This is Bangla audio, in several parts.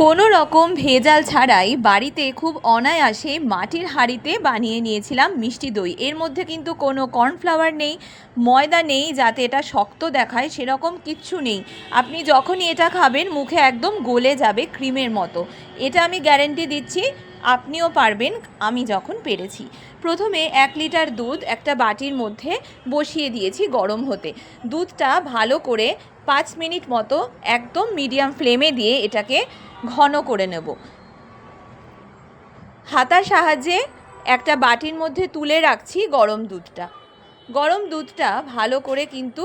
কোনো রকম ভেজাল ছাড়াই বাড়িতে খুব অনায়াসে মাটির হাঁড়িতে বানিয়ে নিয়েছিলাম মিষ্টি দই। এর মধ্যে কিন্তু কোনো কর্নফ্লাওয়ার নেই, ময়দা নেই যাতে এটা শক্ত দেখায়, সেরকম কিচ্ছু নেই। আপনি যখনই এটা খাবেন মুখে একদম গলে যাবে ক্রিমের মতো। এটা আমি গ্যারেন্টি দিচ্ছি, আপনিও পারবেন আমি যখন পেরেছি। প্রথমে 1 লিটার দুধ একটা বাটির মধ্যে বসিয়ে দিয়েছি গরম হতে। দুধটা ভালো করে 5 মিনিট মতো একদম মিডিয়াম ফ্লেমে দিয়ে এটাকে ঘন করে নেব। হাতার সাহায্যে একটা বাটির মধ্যে তুলে রাখছি গরম দুধটা। গরম দুধটা ভালো করে কিন্তু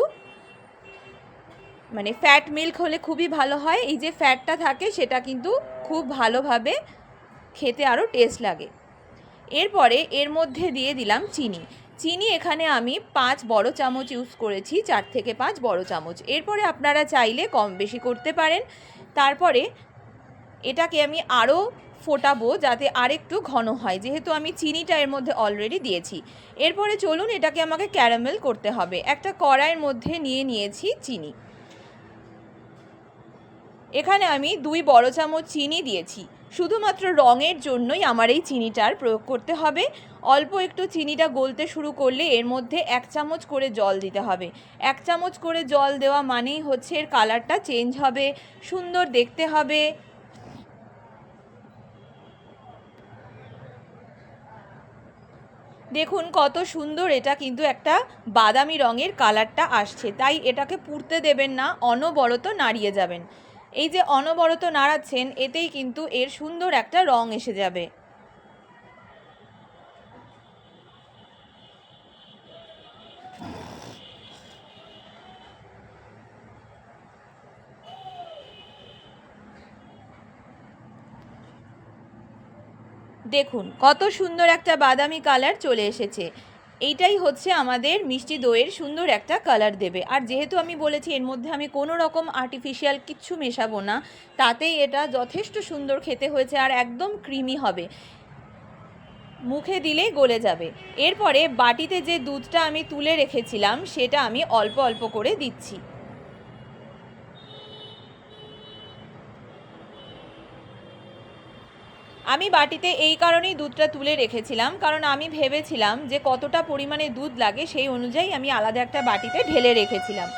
ফ্যাট মিল্ক হলে খুবই ভালো হয়। এই যে ফ্যাটটা থাকে সেটা কিন্তু খুব ভালোভাবে খেতে আরও টেস্ট লাগে। এরপরে এর মধ্যে দিয়ে দিলাম চিনি। চিনি এখানে আমি 5 বড় চামচ ইউজ করেছি, 4 থেকে 5 বড় চামচ। এরপরে আপনারা চাইলে কম বেশি করতে পারেন। তারপরে এটাকে আমি আরও ফোটাবো যাতে আরেকটু ঘন হয়, যেহেতু আমি চিনিটা এর মধ্যে অলরেডি দিয়েছি। এরপরে চলুন এটাকে আমাকে ক্যারামেল করতে হবে। একটা কড়াইয়ের মধ্যে নিয়েছি চিনি। এখানে আমি 2 বড় চামচ চিনি দিয়েছি। শুধুমাত্র রঙের জন্যই আমার এই চিনিটার প্রয়োগ করতে হবে। অল্প একটু চিনিটা গলতে শুরু করলে এর মধ্যে 1 চামচ করে জল দিতে হবে। 1 চামচ করে জল দেওয়া মানেই হচ্ছে এর কালারটা চেঞ্জ হবে, সুন্দর দেখতে হবে। দেখুন কত সুন্দর এটা কিন্তু একটা বাদামি রঙের কালারটা আসছে। তাই এটাকে পুড়তে দেবেন না, অনবরত নাড়িয়ে যাবেন। এই যে অনবরত নাড়াচ্ছেন এতেই কিন্তু এর সুন্দর একটা রং এসে যাবে। দেখুন কত সুন্দর একটা বাদামি কালার চলে এসেছে। এইটাই হচ্ছে আমাদের মিষ্টি দইয়ের সুন্দর একটা কালার দেবে। আর যেহেতু আমি বলেছি এর মধ্যে আমি কোনো রকম আর্টিফিশিয়াল কিচ্ছু মেশাবো না, তাতেই এটা যথেষ্ট সুন্দর খেতে হয়েছে আর একদম ক্রিমি হবে, মুখে দিলেই গলে যাবে। এরপরে বাটিতে যে দুধটা আমি তুলে রেখেছিলাম সেটা আমি অল্প অল্প করে দিচ্ছি। আমি বাটিতে এই কারণেই দুধটা তুলে রেখেছিলাম, কারণ আমি ভেবেছিলাম যে কতটা পরিমাণে দুধ লাগে সেই অনুযায়ী আমি আলাদা একটা বাটিতে ঢেলে রেখেছিলাম।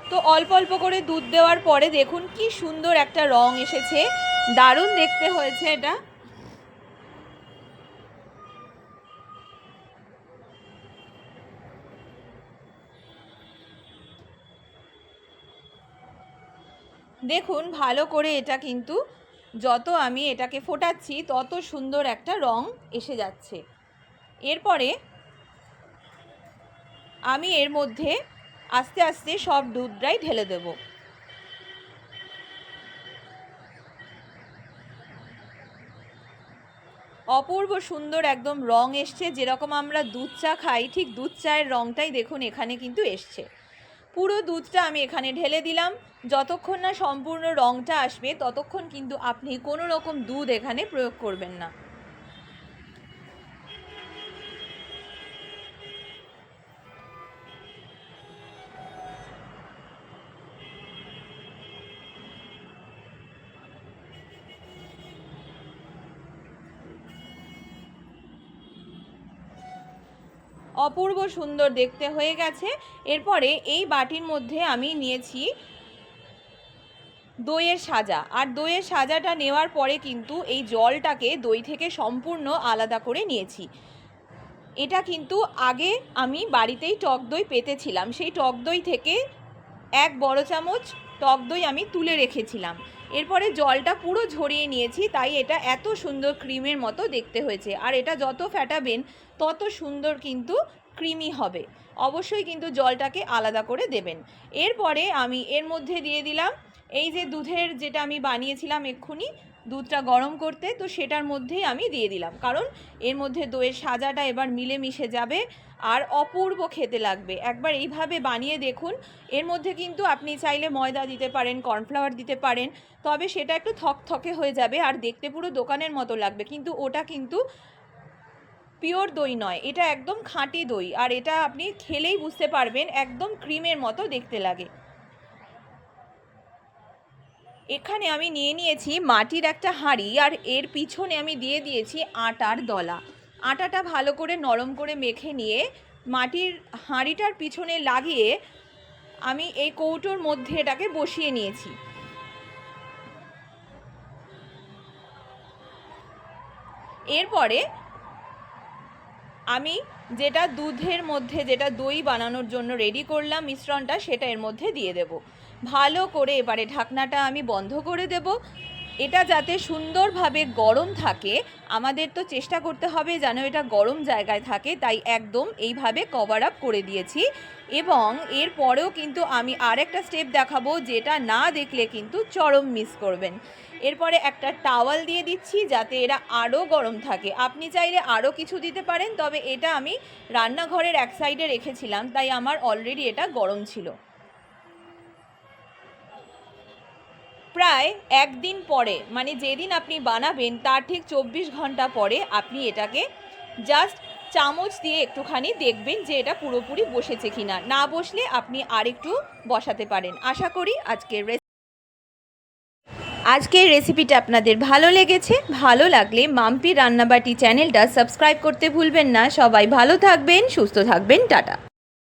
তো অল্প অল্প করে দুধ দেওয়ার পরে দেখুন কি সুন্দর একটা রং এসেছে, দারুণ দেখতে হয়েছে এটা। দেখুন ভালো করে এটা কিন্তু যত আমি এটাকে ফোটাচ্ছি তত সুন্দর একটা রং এসে যাচ্ছে। এরপরে আমি এর মধ্যে আস্তে আস্তে সব দুধটাই ঢেলে দেব। অপূর্ব সুন্দর একদম রং এসছে, যেরকম আমরা দুধ চা খাই ঠিক দুধ চায়ের রংটাই দেখুন এখানে কিন্তু এসছে। পুরো দুধটা আমি এখানে ঢেলে দিলাম। যতক্ষণ না সম্পূর্ণ রংটা আসবে ততক্ষণ কিন্তু আপনি কোনো রকম দুধ এখানে প্রয়োগ করবেন না। অপূর্ব সুন্দর দেখতে হয়ে গেছে। এরপরে এই বাটির মধ্যে আমি নিয়েছি দইয়ের সাজা। আর দইয়ের সাজাটা নেওয়ার পরে কিন্তু এই জলটাকে দই থেকে সম্পূর্ণ আলাদা করে নিয়েছি। এটা কিন্তু আগে আমি বাড়িতেই টক দই পেতেছিলাম, সেই টক দই থেকে 1 বড় চামচ টক দই আমি তুলে রেখেছিলাম। এরপরে জলটা পুরো ঝরিয়ে নিয়েছি, তাই এটা এত সুন্দর ক্রিমের মতো দেখতে হয়েছে। আর এটা যত ফ্যাটাবেন তত সুন্দর কিন্তু ক্রিমি হবে। অবশ্যই কিন্তু জলটাকে আলাদা করে দেবেন। এরপরে আমি এর মধ্যে দিয়ে দিলাম এই যে দুধের যেটা আমি বানিয়েছিলাম এক্ষুনি দুধটা গরম করতে, তো সেটার মধ্যেই আমি দিয়ে দিলাম, কারণ এর মধ্যে দইয়ের সাজাটা এবার মিলেমিশে যাবে আর অপূর্ব খেতে লাগবে। একবার এইভাবে বানিয়ে দেখুন। এর মধ্যে কিন্তু আপনি চাইলে ময়দা দিতে পারেন, কর্নফ্লাওয়ার দিতে পারেন, তবে সেটা একটু থকথকে হয়ে যাবে আর দেখতে পুরো দোকানের মতো লাগবে, কিন্তু ওটা কিন্তু পিওর দই নয়, এটা একদম খাঁটি দই, আর এটা আপনি খেলেই বুঝতে পারবেন একদম ক্রিমের মতো দেখতে লাগে। এখানে আমি নিয়ে নিয়েছি মাটির একটা হাঁড়ি, আর এর পিছনে আমি দিয়ে দিয়েছি আটার দলা। আটাটা ভালো করে নরম করে মেখে নিয়ে মাটির হাঁড়িটার পিছনে লাগিয়ে আমি এই কৌটোর মধ্যে এটাকে বসিয়ে নিয়েছি। এরপরে আমি যেটা দুধের মধ্যে যেটা দই বানানোর জন্য রেডি করলাম মিশ্রণটা, সেটা এর মধ্যে দিয়ে দেব। ভালো করে এবারে ঢাকনাটা আমি বন্ধ করে দেব। এটা যাতে সুন্দরভাবে গরম থাকে, আমাদের তো চেষ্টা করতে হবে যেন এটা গরম জায়গায় থাকে, তাই একদম এইভাবে কভার আপ করে দিয়েছি। এবং এরপরেও কিন্তু আমি আরেকটা স্টেপ দেখাবো, যেটা না দেখলে কিন্তু চরম মিস করবেন। এরপরে একটা টাওয়াল দিয়ে দিচ্ছি যাতে এরা আরও গরম থাকে। আপনি চাইলে আরও কিছু দিতে পারেন, তবে এটা আমি রান্নাঘরের এক সাইডে রেখেছিলাম, তাই আমার অলরেডি এটা গরম ছিল। প্রায় একদিন পরে, মানে যেদিন আপনি বানাবেন তার ঠিক 24 ঘন্টা পরে আপনি এটাকে জাস্ট চামচ দিয়ে একটুখানি দেখবেন যে এটা পুরোপুরি বসেছে কিনা। না বসলে আপনি আরেকটু বসাতে পারেন। আশা করি আজকের রেসিপিটা আপনাদের ভালো লেগেছে। ভালো লাগলে মাম্পি রান্নাবাটি চ্যানেলটা সাবস্ক্রাইব করতে ভুলবেন না। সবাই ভালো থাকবেন, সুস্থ থাকবেন, টাটা।